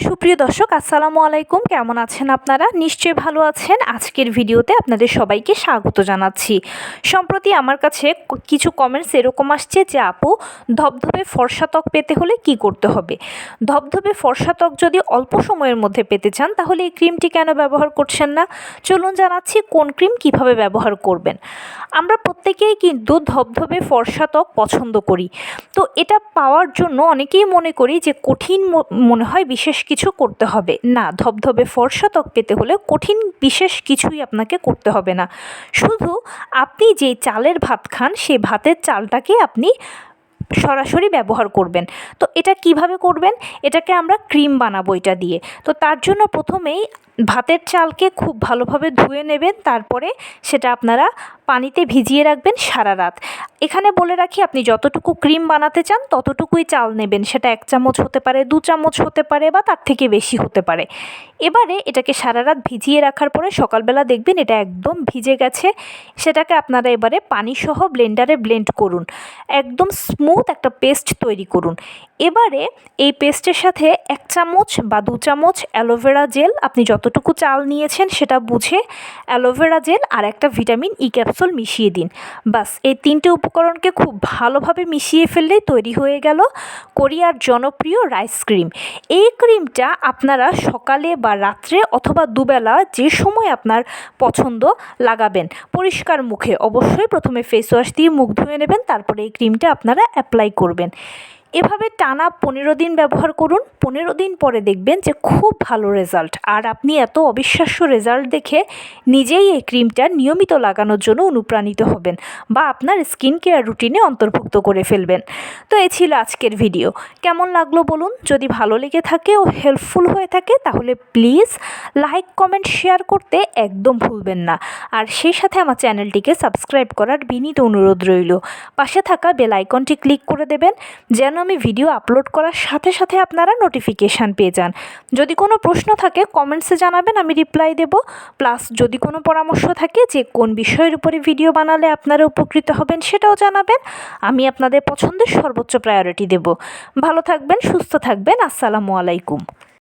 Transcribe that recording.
সুপ্রিয় দর্শক আসসালামু আলাইকুম, কেমন আছেন আপনারা? নিশ্চয়ই ভালো আছেন। আজকের ভিডিওতে আপনাদের সবাইকে স্বাগত জানাচ্ছি। সম্প্রতি আমার কাছে কিছু কমেন্টস এরকম আসছে যে আপু, ধবধবে ফর্সা ত্বক পেতে হলে কি করতে হবে? ধবধবে ফর্সা ত্বক যদি অল্প সময়ের মধ্যে পেতে চান তাহলে এই ক্রিমটি কেন ব্যবহার করছেন না? চলুন জানাচ্ছি কোন ক্রিম কিভাবে ব্যবহার করবেন। আমরা প্রত্যেকেই কিন্তু ধবধবে ফর্সা ত্বক পছন্দ করি। তো এটা পাওয়ার জন্য অনেকেই মনে করি যে কঠিন মনে হয় বিশেষ কিছু করতে হবে না। ধবধবে ফর্সা ত্বক পেতে হলে কঠিন বিশেষ কিছুই আপনাকে করতে হবে না। শুধু আপনি যে চালের ভাত খান সেই ভাতের চালটাকে আপনি সরাসরি ব্যবহার করবেন। তো এটা কিভাবে করবেন? এটাকে আমরা ক্রিম বানাবো এটা দিয়ে। তো তার জন্য প্রথমেই ভাতের চালকে খুব ভালোভাবে ধুয়ে নেবেন, তারপরে সেটা আপনারা পানিতে ভিজিয়ে রাখবেন সারা রাত। এখানে বলে রাখি, আপনি যতটুকু ক্রিম বানাতে চান ততটুকুই চাল নেবেন। সেটা 1 চামচ হতে পারে, 2 চামচ হতে পারে, বা তার থেকে বেশি হতে পারে। এবারে এটাকে সারা রাত ভিজিয়ে রাখার পরে সকালবেলা দেখবেন এটা একদম ভিজে গেছে। সেটাকে আপনারা এবারে পানিসহ ব্লেন্ডারে ব্লেন্ড করুন, একদম স্মুথ একটা পেস্ট তৈরি করুন। এবারে এই পেস্টের সাথে 1 চামচ বা 2 চামচ অ্যালোভেরা জেল, আপনি যতটুকু চাল নিয়েছেন সেটা বুঝে অ্যালোভেরা জেল আর একটা ভিটামিন ই ক্যাপসুল মিশিয়ে দিন। বাস, এই 3টে উপকরণকে খুব ভালোভাবে মিশিয়ে ফেললেই তৈরি হয়ে গেল কোরিয়ার জনপ্রিয় রাইস ক্রিম। এই ক্রিমটা আপনারা সকালে বা রাত্রে অথবা দুবেলা যে সময় আপনার পছন্দ লাগাবেন। পরিষ্কার মুখে, অবশ্যই প্রথমে ফেস ওয়াশ দিয়ে মুখ ধুয়ে নেবেন, তারপরে এই ক্রিমটা আপনারা অ্যাপ্লাই করবেন। এভাবে টানা 15 দিন ব্যবহার করুন। 15 দিন পরে দেখবেন যে খুব ভালো রেজাল্ট, আর আপনি এত অবিশ্বাস্য রেজাল্ট দেখে নিজেই এই ক্রিমটা নিয়মিত লাগানোর জন্য অনুপ্রাণিত হবেন বা আপনার স্কিন কেয়ার রুটিনে অন্তর্ভুক্ত করে ফেলবেন। তো এই ছিল আজকের ভিডিও। কেমন লাগলো বলুন? যদি ভালো লেগে থাকে ও হেল্পফুল হয়ে থাকে তাহলে প্লিজ লাইক, কমেন্ট, শেয়ার করতে একদম ভুলবেন না। আর সেই সাথে আমার চ্যানেলটিকে সাবস্ক্রাইব করার বিনীত অনুরোধ রইল। পাশে থাকা বেল আইকনটি ক্লিক করে দেবেন যেন আমি ভিডিও আপলোড করার সাথে সাথে আপনারা নোটিফিকেশান পেয়ে যান। যদি কোনো প্রশ্ন থাকে কমেন্টসে জানাবেন, আমি রিপ্লাই দেব। প্লাস যদি কোনো পরামর্শ থাকে যে কোন বিষয়ের উপরে ভিডিও বানালে আপনারা উপকৃত হবেন সেটাও জানাবেন। আমি আপনাদের পছন্দের সর্বোচ্চ প্রায়োরিটি দেব। ভালো থাকবেন, সুস্থ থাকবেন। আসসালামু আলাইকুম।